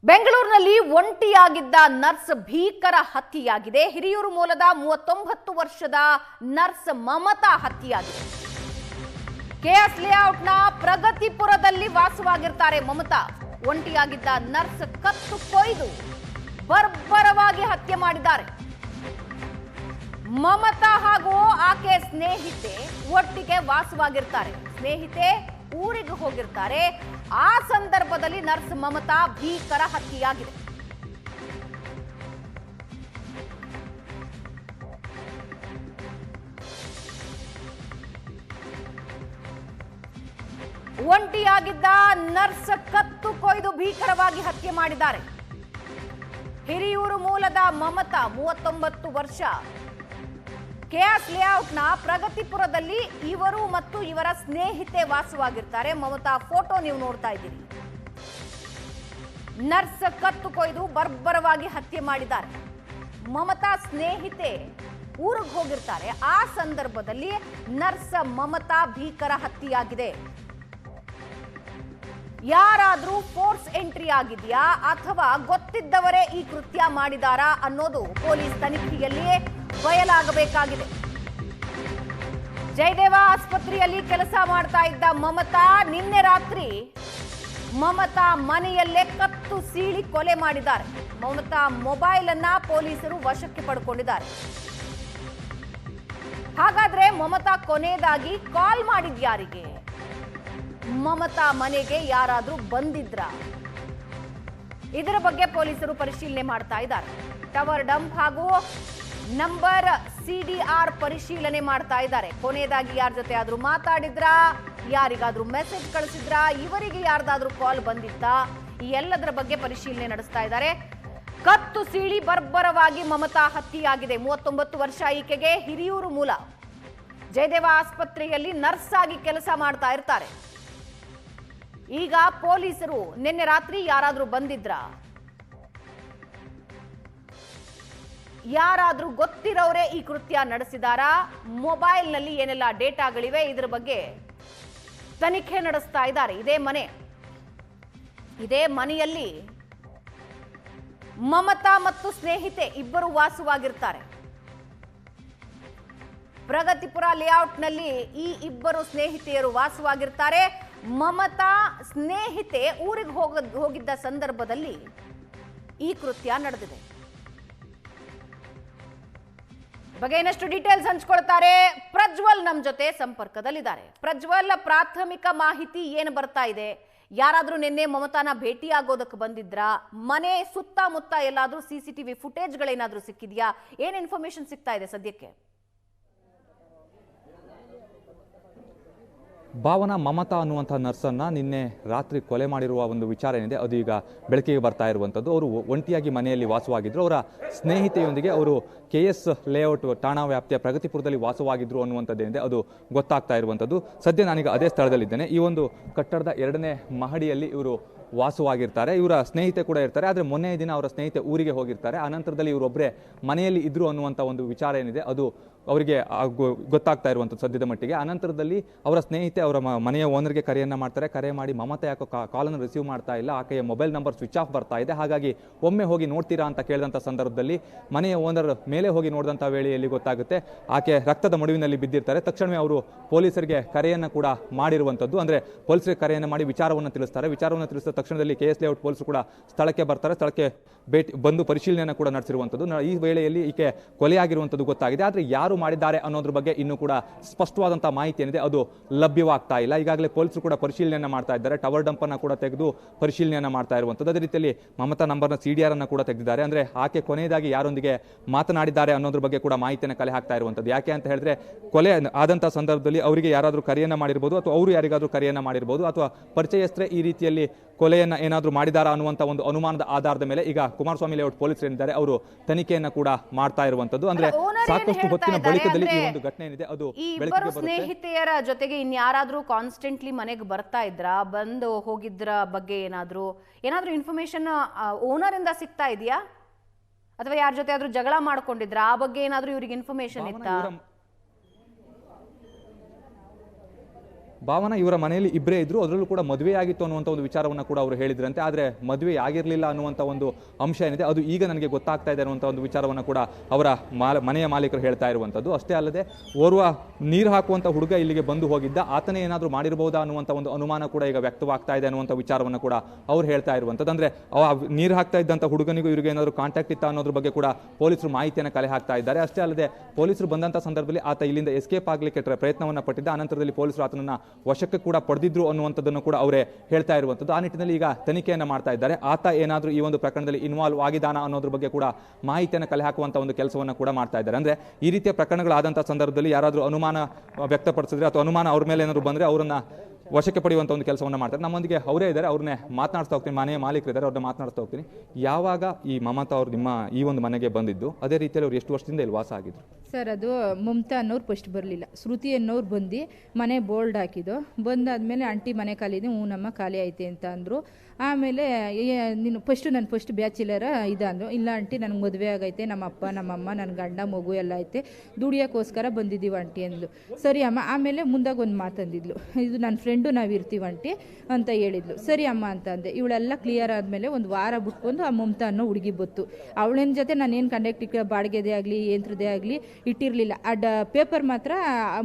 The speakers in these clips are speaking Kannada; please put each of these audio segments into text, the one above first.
ಬೆಂಗಳೂರಿನಲ್ಲಿ ಒಂಟಿಯಾಗಿದ್ದ ನರ್ಸ್ ಭೀಕರ ಹತ್ಯೆಯಾಗಿದೆ. ಹಿರಿಯೂರು ಮೂಲದ 39 ವರ್ಷದ ನರ್ಸ್ ಮಮತಾ ಹತ್ಯೆಯಾಗಿದೆ. ಕೆಎಸ್ ಲೇಔಟ್ನ ಪ್ರಗತಿಪುರದಲ್ಲಿ ವಾಸವಾಗಿರ್ತಾರೆ ಮಮತಾ. ಒಂಟಿಯಾಗಿದ್ದ ನರ್ಸ್ ಕತ್ತು ಕೊಯ್ದು ಬರ್ಬರವಾಗಿ ಹತ್ಯೆ ಮಾಡಿದ್ದಾರೆ. ಮಮತಾ ಹಾಗೂ ಆಕೆ ಸ್ನೇಹಿತೆ ಒಟ್ಟಿಗೆ ವಾಸವಾಗಿರ್ತಾರೆ. ಸ್ನೇಹಿತೆ ಊರಿಗೆ ಹೋಗಿರ್ತಾರೆ. ಆ ಸಂದರ್ಭದಲ್ಲಿ ನರ್ಸ್ ಮಮತಾ ಭೀಕರ ಹತ್ಯೆಯಾಗಿದೆ. ಒಂಟಿಯಾಗಿದ್ದ ನರ್ಸ್ ಕತ್ತು ಕೊಯ್ದು ಭೀಕರವಾಗಿ ಹತ್ಯೆ ಮಾಡಿದ್ದಾರೆ. ಹಿರಿಯೂರು ಮೂಲದ ಮಮತಾ 39 ವರ್ಷ. ಕೆಎಸ್ ಲೇಔಟ್ನ ಪ್ರಗತಿಪುರದಲ್ಲಿ ಇವರು ಮತ್ತು ಇವರ ಸ್ನೇಹಿತೆ ವಾಸವಾಗಿರ್ತಾರೆ. ಮಮತಾ ಫೋಟೋ ನೀವು ನೋಡ್ತಾ ಇದ್ದೀರಿ. ನರ್ಸ್ ಕತ್ತು ಕೊಯ್ದು ಬರ್ಬರವಾಗಿ ಹತ್ಯೆ ಮಾಡಿದ್ದಾರೆ. ಮಮತಾ ಸ್ನೇಹಿತೆ ಊರಿಗೆ ಹೋಗಿರ್ತಾರೆ. ಆ ಸಂದರ್ಭದಲ್ಲಿ ನರ್ಸ್ ಮಮತಾ ಭೀಕರ ಹತ್ಯೆಯಾಗಿದೆ. ಯಾರಾದ್ರೂ ಫೋರ್ಸ್ ಎಂಟ್ರಿ ಆಗಿದೆಯಾ ಅಥವಾ ಗೊತ್ತಿದ್ದವರೇ ಈ ಕೃತ್ಯ ಮಾಡಿದಾರಾ ಅನ್ನೋದು ಪೊಲೀಸ್ ತನಿಖೆಯಲ್ಲಿ ಬಯಲಾಗಬೇಕಾಗಿದೆ. ಜಯದೇವ ಆಸ್ಪತ್ರೆಯಲ್ಲಿ ಕೆಲಸ ಮಾಡ್ತಾ ಇದ್ದ ಮಮತಾ ನಿನ್ನೆ ರಾತ್ರಿ ಮಮತಾ ಮನೆಯಲ್ಲೇ ಕತ್ತು ಸೀಳಿ ಕೊಲೆ ಮಾಡಿದ್ದಾರೆ. ಮಮತಾ ಮೊಬೈಲ್ ಅನ್ನ ಪೊಲೀಸರು ವಶಕ್ಕೆ ಪಡ್ಕೊಂಡಿದ್ದಾರೆ. ಹಾಗಾದ್ರೆ ಮಮತಾ ಕೊನೆಯದಾಗಿ ಕಾಲ್ ಮಾಡಿದ್ಯಾರಿಗೆ? ಮಮತಾ ಮನೆಗೆ ಯಾರಾದ್ರೂ ಬಂದಿದ್ರ? ಇದರ ಬಗ್ಗೆ ಪೊಲೀಸರು ಪರಿಶೀಲನೆ ಮಾಡ್ತಾ ಇದ್ದಾರೆ. ಟವರ್ ಡಂಪ್ ಹಾಗೂ ನಂಬರ್ CDR ಪರಿಶೀಲನೆ ಮಾಡ್ತಾ ಇದ್ದಾರೆ. ಕೊನೆಯದಾಗಿ ಯಾರ ಜೊತೆ ಆದ್ರೂ ಮಾತಾಡಿದ್ರಾ, ಯಾರಿಗಾದ್ರೂ ಮೆಸೇಜ್ ಕಳಿಸಿದ್ರಾ, ಇವರಿಗೆ ಯಾರ್ದಾದ್ರೂ ಕಾಲ್ ಬಂದಿತ್ತಾ, ಈ ಎಲ್ಲದರ ಬಗ್ಗೆ ಪರಿಶೀಲನೆ ನಡೆಸ್ತಾ ಇದ್ದಾರೆ. ಕತ್ತು ಸೀಳಿ ಬರ್ಬರವಾಗಿ ಮಮತಾ ಹತ್ಯೆಯಾಗಿದೆ. 39 ವರ್ಷ ಈಕೆಗೆ. ಹಿರಿಯೂರು ಮೂಲ. ಜಯದೇವ ಆಸ್ಪತ್ರೆಯಲ್ಲಿ ನರ್ಸ್ ಆಗಿ ಕೆಲಸ ಮಾಡ್ತಾ ಇರ್ತಾರೆ. ಈಗ ಪೊಲೀಸರು ನಿನ್ನೆ ರಾತ್ರಿ ಯಾರಾದ್ರೂ ಬಂದಿದ್ರಾ, ಯಾರಾದ್ರೂ ಗೊತ್ತಿರೋರೇ ಈ ಕೃತ್ಯ ನಡೆಸಿದಾರಾ, ಮೊಬೈಲ್ ನಲ್ಲಿ ಏನೆಲ್ಲ ಡೇಟಾಗಳಿವೆ, ಇದರ ಬಗ್ಗೆ ತನಿಖೆ ನಡೆಸ್ತಾ ಇದ್ದಾರೆ. ಇದೇ ಮನೆಯಲ್ಲಿ ಮಮತಾ ಮತ್ತು ಸ್ನೇಹಿತೆ ಇಬ್ಬರು ವಾಸವಾಗಿರ್ತಾರೆ. ಪ್ರಗತಿಪುರ ಲೇಔಟ್ನಲ್ಲಿ ಈ ಇಬ್ಬರು ಸ್ನೇಹಿತೆಯರು ವಾಸವಾಗಿರ್ತಾರೆ. ಮಮತಾ ಸ್ನೇಹಿತೆ ಊರಿಗೆ ಹೋಗಿದ್ದ ಸಂದರ್ಭದಲ್ಲಿ ಈ ಕೃತ್ಯ ನಡೆದಿದೆ. ಬಗ್ಗೆ ಇನ್ನಷ್ಟು ಡೀಟೇಲ್ಸ್ ಹಂಚ್ಕೊಳ್ತಾರೆ ಪ್ರಜ್ವಲ್ ನಮ್ಮ ಜೊತೆ ಸಂಪರ್ಕದಲ್ಲಿದ್ದಾರೆ. ಪ್ರಜ್ವಲ್, ಪ್ರಾಥಮಿಕ ಮಾಹಿತಿ ಏನು ಬರ್ತಾ ಇದೆ? ಯಾರಾದ್ರೂ ನಿನ್ನೆ ಮಮತಾನ ಭೇಟಿ ಆಗೋದಕ್ಕೆ ಬಂದಿದ್ರಾ? ಮನೆ ಸುತ್ತಮುತ್ತ ಎಲ್ಲಾದ್ರೂ CCTV ಫುಟೇಜ್ಗಳೇನಾದ್ರೂ ಸಿಕ್ಕಿದ್ಯಾ? ಏನ್ ಇನ್ಫಾರ್ಮೇಶನ್ ಸಿಗ್ತಾ ಇದೆ ಸದ್ಯಕ್ಕೆ? ಭಾವನಾ, ಮಮತಾ ಅನ್ನುವಂಥ ನರ್ಸನ್ನು ನಿನ್ನೆ ರಾತ್ರಿ ಕೊಲೆ ಮಾಡಿರುವ ಒಂದು ವಿಚಾರ ಏನಿದೆ ಅದು ಈಗ ಬೆಳಕಿಗೆ ಬರ್ತಾ ಇರುವಂಥದ್ದು. ಅವರು ಒಂಟಿಯಾಗಿ ಮನೆಯಲ್ಲಿ ವಾಸವಾಗಿದ್ದರು. ಅವರ ಸ್ನೇಹಿತೆಯೊಂದಿಗೆ ಅವರು KS ಲೇಔಟ್ ಠಾಣಾ ವ್ಯಾಪ್ತಿಯ ಪ್ರಗತಿಪುರದಲ್ಲಿ ವಾಸವಾಗಿದ್ದರು ಅನ್ನುವಂಥದ್ದೇನಿದೆ ಅದು ಗೊತ್ತಾಗ್ತಾ ಇರುವಂಥದ್ದು. ಸದ್ಯ ನಾನೀಗ ಅದೇ ಸ್ಥಳದಲ್ಲಿದ್ದೇನೆ. ಈ ಒಂದು ಕಟ್ಟಡದ 2ನೇ ಮಹಡಿಯಲ್ಲಿ ಇವರು ವಾಸವಾಗಿರ್ತಾರೆ. ಇವರ ಸ್ನೇಹಿತೆ ಕೂಡ ಇರ್ತಾರೆ. ಆದರೆ ಮೊನ್ನೆಯ ದಿನ ಅವರ ಸ್ನೇಹಿತೆ ಊರಿಗೆ ಹೋಗಿರ್ತಾರೆ. ಆನಂತರದಲ್ಲಿ ಇವರೊಬ್ಬರೇ ಮನೆಯಲ್ಲಿ ಇದ್ರು ಅನ್ನುವಂಥ ಒಂದು ವಿಚಾರ ಏನಿದೆ ಅದು ಅವರಿಗೆ ಗೊತ್ತಾಗ್ತಾ ಇರುವಂಥದ್ದು ಸದ್ಯದ ಮಟ್ಟಿಗೆ. ಅನಂತರದಲ್ಲಿ ಅವರ ಸ್ನೇಹಿತೆ ಅವರ ಮನೆಯ ಓನರ್ಗೆ ಕರೆಯನ್ನು ಮಾಡ್ತಾರೆ. ಕರೆ ಮಾಡಿ ಮಮತಾ ಯಾಕೋ ಕಾಲನ್ನು ರಿಸೀವ್ ಮಾಡ್ತಾ ಇಲ್ಲ, ಆಕೆಯ ಮೊಬೈಲ್ ನಂಬರ್ ಸ್ವಿಚ್ ಆಫ್ ಬರ್ತಾ ಇದೆ, ಹಾಗಾಗಿ ಒಮ್ಮೆ ಹೋಗಿ ನೋಡ್ತೀರಾ ಅಂತ ಕೇಳಿದಂಥ ಸಂದರ್ಭದಲ್ಲಿ ಮನೆಯ ಓನರ್ ಮೇಲೆ ಹೋಗಿ ನೋಡಿದಂಥ ವೇಳೆಯಲ್ಲಿ ಗೊತ್ತಾಗುತ್ತೆ ಆಕೆ ರಕ್ತದ ಮಡುವಿನಲ್ಲಿ ಬಿದ್ದಿರ್ತಾರೆ. ತಕ್ಷಣವೇ ಅವರು ಪೊಲೀಸರಿಗೆ ಕರೆಯನ್ನು ಕೂಡ ಮಾಡಿರುವಂಥದ್ದು. ಅಂದರೆ ಪೊಲೀಸರಿಗೆ ಕರೆಯನ್ನು ಮಾಡಿ ವಿಚಾರವನ್ನು ತಿಳಿಸ್ತಾರೆ. ವಿಚಾರವನ್ನು ತಿಳಿಸಿದ ತಕ್ಷಣದಲ್ಲಿ KS ಲೇಔಟ್ ಪೊಲೀಸರು ಕೂಡ ಸ್ಥಳಕ್ಕೆ ಬರ್ತಾರೆ. ಸ್ಥಳಕ್ಕೆ ಬಂದು ಪರಿಶೀಲನೆಯನ್ನು ಕೂಡ ನಡೆಸಿರುವಂಥದ್ದು. ಈ ವೇಳೆಯಲ್ಲಿ ಈಕೆ ಕೊಲೆಯಾಗಿರುವಂಥದ್ದು ಗೊತ್ತಾಗಿದೆ. ಆದರೆ ಯಾರು ಮಾಡಿದ್ದಾರೆ ಅನ್ನೋದ್ರ ಬಗ್ಗೆ ಇನ್ನೂ ಕೂಡ ಸ್ಪಷ್ಟವಾದಂತಹ ಮಾಹಿತಿ ಏನಿದೆ ಅದು ಲಭ್ಯವಾಗ್ತಾ ಇಲ್ಲ. ಈಗಾಗಲೇ ಪೊಲೀಸರು ಕೂಡ ಪರಿಶೀಲನೆಯನ್ನು ಮಾಡ್ತಾ ಇದ್ದಾರೆ. ಟವರ್ ಡಂಪ್ ಅನ್ನು ಕೂಡ ತೆಗೆದು ಪರಿಶೀಲನೆಯನ್ನು ಮಾಡ್ತಾ ಇರುವಂಥದ್ದು. ಅದೇ ರೀತಿಯಲ್ಲಿ ಮಮತಾ ನಂಬರ್ನ CDR ಅನ್ನು ಕೂಡ ತೆಗೆದಿದ್ದಾರೆ. ಅಂದ್ರೆ ಆಕೆ ಕೊನೆಯದಾಗಿ ಯಾರೊಂದಿಗೆ ಮಾತನಾಡಿದ್ದಾರೆ ಅನ್ನೋದ್ರ ಬಗ್ಗೆ ಕೂಡ ಮಾಹಿತಿಯನ್ನು ಕಲೆ ಹಾಕ್ತಾ ಇರುವಂಥದ್ದು. ಯಾಕೆ ಅಂತ ಹೇಳಿದ್ರೆ ಕೊಲೆ ಆದಂತಹ ಸಂದರ್ಭದಲ್ಲಿ ಅವರಿಗೆ ಯಾರಾದರೂ ಕರೆಯನ್ನ ಮಾಡಿರ್ಬೋದು, ಅಥವಾ ಅವರು ಯಾರಿಗಾದ್ರೂ ಕರೆಯನ್ನ ಮಾಡಿರ್ಬೋದು, ಅಥವಾ ಪರಿಚಯಸ್ಥರೇ ಈ ರೀತಿಯಲ್ಲಿ ಕೊಲೆಯನ್ನ ಏನಾದರೂ ಮಾಡಿದಾರಾ ಅನ್ನುವಂಥ ಒಂದು ಅನುಮಾನದ ಆಧಾರದ ಮೇಲೆ ಈಗ ಕುಮಾರಸ್ವಾಮಿ ಲೇಔಟ್ ಪೊಲೀಸರು ಏನಿದ್ದಾರೆ ಅವರು ತನಿಖೆಯನ್ನ ಕೂಡ ಮಾಡ್ತಾ ಇರುವಂಥದ್ದು. ಅಂದ್ರೆ ಸಾಕಷ್ಟು ಹೊತ್ತಿನ ಬಳಿಕದಲ್ಲಿ ಈ ಒಂದು ಘಟನೆ ಏನಿದೆ ಅದು ಇಬ್ಬರು ಸ್ನೇಹಿತೆಯರ ಜೊತೆಗೆ ಇನ್ಯಾರಾದ್ರೂ ಕಾನ್ಸ್ಟೆಂಟ್ಲಿ ಮನೆಗೆ ಬರ್ತಾ ಇದ್ರ, ಬಂದು ಹೋಗಿದ್ರ ಬಗ್ಗೆ ಏನಾದ್ರೂ ಇನ್ಫಾರ್ಮೇಶನ್ ಓನರ್ ಇಂದ ಸಿಗ್ತಾ ಇದೆಯಾ? ಅಥವಾ ಯಾರ ಜೊತೆ ಆದ್ರೂ ಜಗಳ ಮಾಡ್ಕೊಂಡಿದ್ರ, ಆ ಬಗ್ಗೆ ಏನಾದ್ರೂ ಇವರಿಗೆ ಇನ್ಫಾರ್ಮೇಶನ್ ಇತ್ತಾ? ಭಾವನಾ ಇವರ ಮನೆಯಲ್ಲಿ ಇಬ್ಬರೇ ಇದ್ರು, ಅದರಲ್ಲೂ ಕೂಡ ಮದುವೆ ಆಗಿತ್ತು ಅನ್ನುವಂಥ ಒಂದು ವಿಚಾರವನ್ನು ಕೂಡ ಅವರು ಹೇಳಿದ್ರಂತೆ. ಆದರೆ ಮದುವೆ ಆಗಿರಲಿಲ್ಲ ಅನ್ನುವಂಥ ಒಂದು ಅಂಶ ಏನಿದೆ ಅದು ಈಗ ನನಗೆ ಗೊತ್ತಾಗ್ತಾ ಇದೆ ಅನ್ನುವಂಥ ಒಂದು ವಿಚಾರವನ್ನು ಕೂಡ ಅವರ ಮನೆಯ ಮಾಲೀಕರು ಹೇಳ್ತಾ ಇರುವಂಥದ್ದು. ಅಷ್ಟೇ ಅಲ್ಲದೆ ಓರ್ವ ನೀರು ಹಾಕುವಂಥ ಹುಡುಗ ಇಲ್ಲಿಗೆ ಬಂದು ಹೋಗಿದ್ದ, ಆತನೇ ಏನಾದರೂ ಮಾಡಿರಬಹುದಾ ಅನ್ನುವಂಥ ಒಂದು ಅನುಮಾನ ಕೂಡ ಈಗ ವ್ಯಕ್ತವಾಗ್ತಾ ಇದೆ ಅನ್ನುವಂಥ ವಿಚಾರವನ್ನು ಕೂಡ ಅವ್ರು ಹೇಳ್ತಾ ಇರುವಂಥದ್ದು. ಅಂದರೆ ನೀರು ಹಾಕ್ತಾ ಇದ್ದಂಥ ಹುಡುಗನಿಗೂ ಇವರಿಗೆ ಏನಾದರೂ ಕಾಂಟ್ಯಾಕ್ಟ್ ಇತ್ತಾ ಅನ್ನೋದ್ರ ಬಗ್ಗೆ ಕೂಡ ಪೊಲೀಸರು ಮಾಹಿತಿಯನ್ನು ಕಲೆ ಹಾಕ್ತಾ ಇದ್ದಾರೆ. ಅಷ್ಟೇ ಅಲ್ಲದೆ ಪೊಲೀಸರು ಬಂದಂಥ ಸಂದರ್ಭದಲ್ಲಿ ಆತ ಇಲ್ಲಿಂದ ಎಸ್ಕೇಪ್ ಆಗಲಿಕ್ಕೆ ಪ್ರಯತ್ನವನ್ನು ಪಟ್ಟಿದ್ದ. ಅನಂತರದಲ್ಲಿ ಪೊಲೀಸರು ಆತನನ್ನು ವಶಕ್ಕೆ ಕೂಡ ಪಡೆದಿದ್ರು ಅನ್ನುವಂಥದ್ದನ್ನು ಕೂಡ ಅವರೇ ಹೇಳ್ತಾ ಇರುವಂಥದ್ದು. ಆ ನಿಟ್ಟಿನಲ್ಲಿ ಈಗ ತನಿಖೆಯನ್ನು ಮಾಡ್ತಾ ಇದ್ದಾರೆ. ಆತ ಏನಾದರೂ ಈ ಒಂದು ಪ್ರಕರಣದಲ್ಲಿ ಇನ್ವಾಲ್ವ್ ಆಗಿದ್ದಾನ ಅನ್ನೋದ್ರ ಬಗ್ಗೆ ಕೂಡ ಮಾಹಿತಿಯನ್ನು ಕಲೆ ಹಾಕುವಂಥ ಒಂದು ಕೆಲಸವನ್ನು ಕೂಡ ಮಾಡ್ತಾ ಇದ್ದಾರೆ. ಅಂದರೆ ಈ ರೀತಿಯ ಪ್ರಕರಣಗಳಾದಂಥ ಸಂದರ್ಭದಲ್ಲಿ ಯಾರಾದರೂ ಅನುಮಾನ ವ್ಯಕ್ತಪಡಿಸಿದ್ರೆ ಅಥವಾ ಅನುಮಾನ ಅವ್ರ ಮೇಲೆ ಏನಾದರೂ ಬಂದರೆ ಅವರನ್ನು ವಶಕ್ಕೆ ಪಡೆಯುವಂಥ ಒಂದು ಕೆಲಸವನ್ನು ಮಾಡ್ತಾರೆ. ನಮ್ಮೊಂದಿಗೆ ಅವರೇ ಇದ್ದಾರೆ, ಅವ್ರನ್ನೇ ಮಾತನಾಡ್ತಾ ಹೋಗ್ತೀನಿ. ಮನೆಯ ಮಾಲೀಕರು ಇದ್ದಾರೆ, ಅವ್ರನ್ನ ಮಾತನಾಡ್ತಾ ಹೋಗ್ತೀನಿ. ಯಾವಾಗ ಈ ಮಮತಾ ಅವರು ನಿಮ್ಮ ಈ ಒಂದು ಮನೆಗೆ ಬಂದಿದ್ದು, ಅದೇ ರೀತಿಯಲ್ಲಿ ಅವ್ರು ಎಷ್ಟು ವರ್ಷದಿಂದ ಇಲ್ಲಿ ವಾಸ ಆಗಿದ್ರು? ಸರ್, ಅದು ಮಮತಾ ಅನ್ನೋರು ಫಸ್ಟ್ ಬರಲಿಲ್ಲ, ಶ್ರುತಿ ಅನ್ನೋರು ಬಂದು ಮನೆ ಬೋಲ್ಡ್ ಹಾಕಿದ್ದು. ಬಂದಾದಮೇಲೆ ಆಂಟಿ ಮನೆ ಖಾಲಿ ಇದೆ, ನಮ್ಮ ಖಾಲಿ ಐತೆ ಅಂತ ಅಂದರು. ಆಮೇಲೆ ನೀನು ನಾನು ಫಸ್ಟ್ ಬ್ಯಾಚುಲರ ಅಂದರು. ಇಲ್ಲ ಆಂಟಿ, ನನಗೆ ಮದುವೆ ಆಗೈತೆ, ನಮ್ಮ ಅಪ್ಪ ನಮ್ಮಮ್ಮ ನನ್ನ ಗಂಡ ಮಗು ಎಲ್ಲ ಐತೆ, ದುಡಿಯೋಕ್ಕೋಸ್ಕರ ಬಂದಿದ್ದೀವಿ ಆಂಟಿ ಅಂದ್ಲು. ಸರಿ ಅಮ್ಮ. ಆಮೇಲೆ ಮುಂದಾಗ ಒಂದು ಮಾತಂದಿದ್ಲು, ಇದು ನನ್ನ ಫ್ರೆಂಡು, ನಾವು ಇರ್ತೀವಿ ಆಂಟಿ ಅಂತ ಹೇಳಿದ್ಲು. ಸರಿ ಅಮ್ಮ ಅಂತ ಅಂದೆ. ಇವಳೆಲ್ಲ ಕ್ಲಿಯರ್ ಆದಮೇಲೆ ಒಂದು ವಾರ ಬಿಟ್ಕೊಂಡು ಆ ಮಮತಾ ಅನ್ನೋ ಹುಡುಗಿ ಬತ್ತು. ಅವಳೇನ ಜೊತೆ ನಾನೇನು ಕಂಡಕ್ಟ್ ಬಾಡಿಗೆದೇ ಆಗಲಿ ಏನತ್ರದೇ ಆಗಲಿ ಇಟ್ಟಿರಲಿಲ್ಲ. ಪೇಪರ್ ಮಾತ್ರ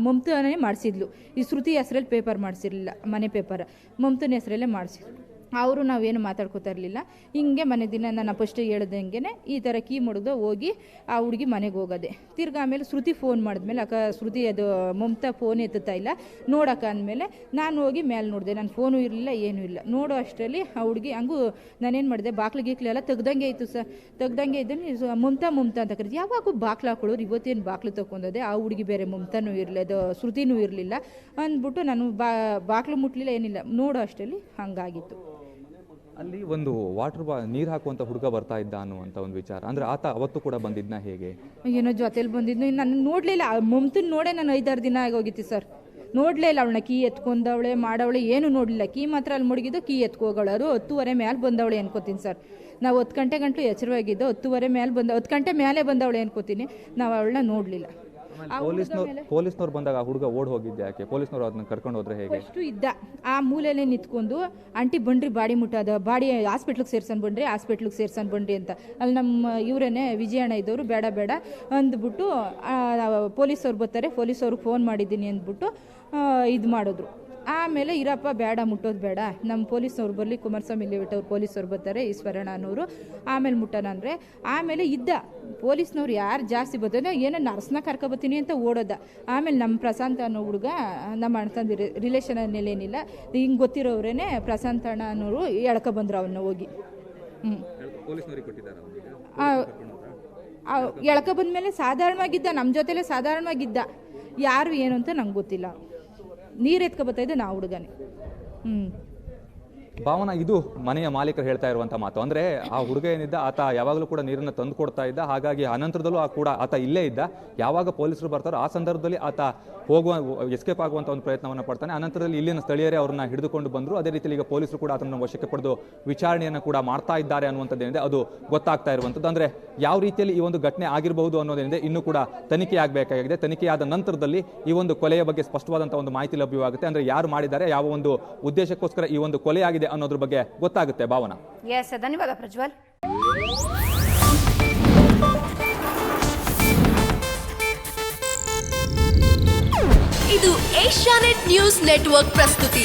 ಮಮತಾನೇ ಮಾಡಿಸಿದ್ಲು. ಈ ಶ್ರುತಿ ಹೆಸರಲ್ಲಿ ಪೇಪರ್ ಮಾಡಿಸಿರಲಿಲ್ಲ, ಮನೆ ಪೇಪರ್ ಮಮತನ ಹೆಸರಲ್ಲೇ ಮಾಡಿಸಿದ್ಲು. ಅವರು ನಾವೇನು ಮಾತಾಡ್ಕೋತಾ ಇರಲಿಲ್ಲ. ಹಿಂಗೆ ಮನೆ ದಿನ ನಾನು ಫಸ್ಟ್ ಹೇಳ್ದಂಗೆ ಈ ಥರ ಕೀ ಮುಡಿದು ಹೋಗಿ ಆ ಹುಡುಗಿ ಮನೆಗೆ ಹೋಗೋದೆ. ತಿರ್ಗಿ ಆಮೇಲೆ ಶ್ರುತಿ ಫೋನ್ ಮಾಡಿದ್ಮೇಲೆ ಶ್ರುತಿ ಅದು ಮಮತಾ ಫೋನ್ ಎತ್ತುತ್ತಾ ಇಲ್ಲ ನೋಡೋಕೆ ಅಂದಮೇಲೆ ನಾನು ಹೋಗಿ ಮೇಲೆ ನೋಡಿದೆ. ನನ್ನ ಫೋನು ಇರಲಿಲ್ಲ, ಏನೂ ಇಲ್ಲ. ನೋಡೋ ಅಷ್ಟರಲ್ಲಿ ಆ ಹುಡುಗಿ ಹಂಗೂ ನಾನೇನು ಮಾಡಿದೆ, ಬಾಕ್ಲು ಗೀಕ್ಲೆಲ್ಲ ತೆಗ್ದಂಗೆ ಇತ್ತು ಸರ್. ತೆಗ್ದಂಗೆ ಇದ್ದೀನಿ. ಮಮತಾ ಅಂತ ಕರೀತಿ. ಯಾವಾಗೂ ಬಾಕ್ಲು ಹಾಕೊಳ್ಳೋರು, ಇವತ್ತೇನು ಬಾಕ್ಲು ತೊಗೊಂಡದೆ. ಆ ಹುಡುಗಿ ಬೇರೆ ಮಮತಾನೂ ಇರಲಿಲ್ಲ, ಅದು ಶ್ರುತಿನೂ ಇರಲಿಲ್ಲ ಅಂದ್ಬಿಟ್ಟು ನಾನು ಬಾಕ್ಲು ಮುಟ್ಲಿಲ್ಲ, ಏನಿಲ್ಲ. ನೋಡೋ ಅಷ್ಟರಲ್ಲಿ ಹಂಗಾಗಿತ್ತು. ಅಲ್ಲಿ ಒಂದು ನೀರು ಹಾಕುವಂಥ ಹುಡುಗ ಬರ್ತಾ ಇದ್ದ ಅನ್ನುವಂಥ ಒಂದು ವಿಚಾರ, ಅಂದರೆ ಆತ ಅವತ್ತು ಕೂಡ ಬಂದಿದ್ನ ಹೇಗೆ? ಏನೋ ಜೊತೆಲಿ ಬಂದಿದ್ದು, ನಾನು ನೋಡಲಿಲ್ಲ. ಮಮತನ ನೋಡೇ ನಾನು 5-6 ದಿನ ಆಗೋಗಿತ್ತು ಸರ್. ನೋಡಲೇ ಇಲ್ಲ ಅವಳನ್ನ. ಕೀ ಎತ್ಕೊಂಡವಳೆ ಮಾಡವಳೆ ಏನೂ ನೋಡಲಿಲ್ಲ. ಕೀ ಮಾತ್ರ ಅಲ್ಲಿ ಮುಳುಗಿದ್ದು, ಕೀ ಎತ್ಕೋಗಳು. ಅದು 10:30 ಮೇಲೆ ಬಂದವಳೆ ಅನ್ಕೋತೀನಿ ಸರ್. ನಾವು 10 ಗಂಟೆ ಗಂಟು ಎಚ್ಚರವಾಗಿದ್ದು, 10:30 ಮೇಲೆ 10 ಗಂಟೆ ಮೇಲೆ ಬಂದವಳೆ ಅನ್ಕೋತೀನಿ. ನಾವು ಅವಳನ್ನ ನೋಡಲಿಲ್ಲ. ಪೊಲೀಸ್ನವ್ರು ಬಂದಾಗ ಹುಡುಗ ಓಡ್ ಹೋಗಿದ್ದೆ ಯಾಕೆ? ಪೊಲೀಸ್ನವ್ರು ಅದನ್ನ ಕರ್ಕೊಂಡು ಹೋದ್ರೆ ಹೇಗೆ? ಅಷ್ಟು ಇದ್ದ ಆ ಮೂಲೆಯಲ್ಲೇ ನಿಂತ್ಕೊಂಡು ಆಂಟಿ ಬನ್ರಿ ಬಾಡಿ ಮುಟ್ಟೋದ, ಬಾಡಿ ಹಾಸ್ಪಿಟ್ಲಿಗೆ ಸೇರ್ಸನ್ ಬನ್ರಿ ಅಂತ. ಅಲ್ಲಿ ನಮ್ಮ ಇವರೇನೆ ವಿಜಯಣ್ಣ ಇದ್ದವರು ಬೇಡ ಅಂದ್ಬಿಟ್ಟು ಪೊಲೀಸವ್ರು ಬರ್ತಾರೆ, ಪೊಲೀಸವ್ರಿಗೆ ಫೋನ್ ಮಾಡಿದ್ದೀನಿ ಅಂದ್ಬಿಟ್ಟು ಇದು ಮಾಡಿದ್ರು. ಆಮೇಲೆ ಇರಪ್ಪ ಬೇಡ, ಮುಟ್ಟೋದು ಬೇಡ, ನಮ್ಮ ಪೊಲೀಸ್ನವ್ರು ಬರಲಿ, ಕುಮಾರಸ್ವಾಮಿ ಲೇಔಟವ್ರು ಪೊಲೀಸವ್ರು ಬರ್ತಾರೆ, ಈಶ್ವರಣ್ಣ ಅನ್ನೋರು, ಆಮೇಲೆ ಮುಟ್ಟೋಣ ಅಂದರೆ. ಆಮೇಲೆ ಇದ್ದ ಪೊಲೀಸ್ನವ್ರು ಯಾರು ಜಾಸ್ತಿ ಬರ್ತಾರೆ, ಏನೋ ನರ್ಸ್ನ ಕರ್ಕೊಬತ್ತೀನಿ ಅಂತ ಓಡೋದ. ಆಮೇಲೆ ನಮ್ಮ ಪ್ರಶಾಂತ್ ಅನ್ನೋ ಹುಡುಗ, ನಮ್ಮ ಅಣ್ಣ ತಂದು ರಿಲೇಷನಲ್ಲೇನಿಲ್ಲ, ಹಿಂಗೆ ಗೊತ್ತಿರೋರೇನೆ ಪ್ರಶಾಂತ್ ಅಣ್ಣ ಅನ್ನೋರು ಎಳ್ಕೊಬಂದ್ರು ಅವನ್ನ ಹೋಗಿ. ಎಳ್ಕೊಬಂದ್ಮೇಲೆ ಸಾಧಾರಣವಾಗಿದ್ದ, ನಮ್ಮ ಜೊತೆಲೇ ಸಾಧಾರಣವಾಗಿದ್ದ. ಯಾರು ಏನು ಅಂತ ನಂಗೆ ಗೊತ್ತಿಲ್ಲ. ನೀರು ಎತ್ಕೊಬತ್ತಾ ನಾವು ಹುಡುಗನೇ. ಭಾವನಾ, ಇದು ಮನೆಯ ಮಾಲೀಕರು ಹೇಳ್ತಾ ಇರುವಂಥ ಮಾತು. ಅಂದರೆ ಆ ಹುಡುಗ ಏನಿದ್ದ ಆತ ಯಾವಾಗಲೂ ಕೂಡ ನೀರನ್ನು ತಂದು ಕೊಡ್ತಾ ಇದ್ದ. ಹಾಗಾಗಿ ಅನಂತರದಲ್ಲೂ ಕೂಡ ಆತ ಇಲ್ಲೇ ಇದ್ದ. ಯಾವಾಗ ಪೊಲೀಸರು ಬರ್ತಾರೋ ಆ ಸಂದರ್ಭದಲ್ಲಿ ಆತ ಎಸ್ಕೇಪ್ ಆಗುವಂಥ ಒಂದು ಪ್ರಯತ್ನವನ್ನು ಪಡ್ತಾನೆ. ಅನಂತರದಲ್ಲಿ ಇಲ್ಲಿನ ಸ್ಥಳೀಯರೇ ಅವ್ರನ್ನ ಹಿಡಿದುಕೊಂಡು ಬಂದರು. ಅದೇ ರೀತಿಯಲ್ಲಿ ಈಗ ಪೊಲೀಸರು ಕೂಡ ಅದನ್ನು ವಶಕ್ಕೆ ಪಡೆದು ವಿಚಾರಣೆಯನ್ನು ಕೂಡ ಮಾಡ್ತಾ ಇದ್ದಾರೆ ಅನ್ನುವಂಥದ್ದೇನಿದೆ ಅದು ಗೊತ್ತಾಗ್ತಾ ಇರುವಂಥದ್ದು. ಅಂದರೆ ಯಾವ ರೀತಿಯಲ್ಲಿ ಈ ಒಂದು ಘಟನೆ ಆಗಿರಬಹುದು ಅನ್ನೋದೇನಿದೆ ಇನ್ನೂ ಕೂಡ ತನಿಖೆ ಆಗಬೇಕಾಗಿದೆ. ತನಿಖೆಯಾದ ನಂತರದಲ್ಲಿ ಈ ಒಂದು ಕೊಲೆಯ ಬಗ್ಗೆ ಸ್ಪಷ್ಟವಾದಂಥ ಒಂದು ಮಾಹಿತಿ ಲಭ್ಯವಾಗುತ್ತೆ. ಅಂದರೆ ಯಾರು ಮಾಡಿದ್ದಾರೆ, ಯಾವ ಒಂದು ಉದ್ದೇಶಕ್ಕೋಸ್ಕರ ಈ ಒಂದು ಕೊಲೆಯಾಗಿದೆ ಅನ್ನೋದ್ರ ಬಗ್ಗೆ ಗೊತ್ತಾಗುತ್ತೆ. ಭಾವನಾ, ಎಸ್, ಧನ್ಯವಾದ ಪ್ರಜ್ವಲ್. ಇದು ಏಷ್ಯಾನೆಟ್ ನ್ಯೂಸ್ ನೆಟ್ವರ್ಕ್ ಪ್ರಸ್ತುತಿ.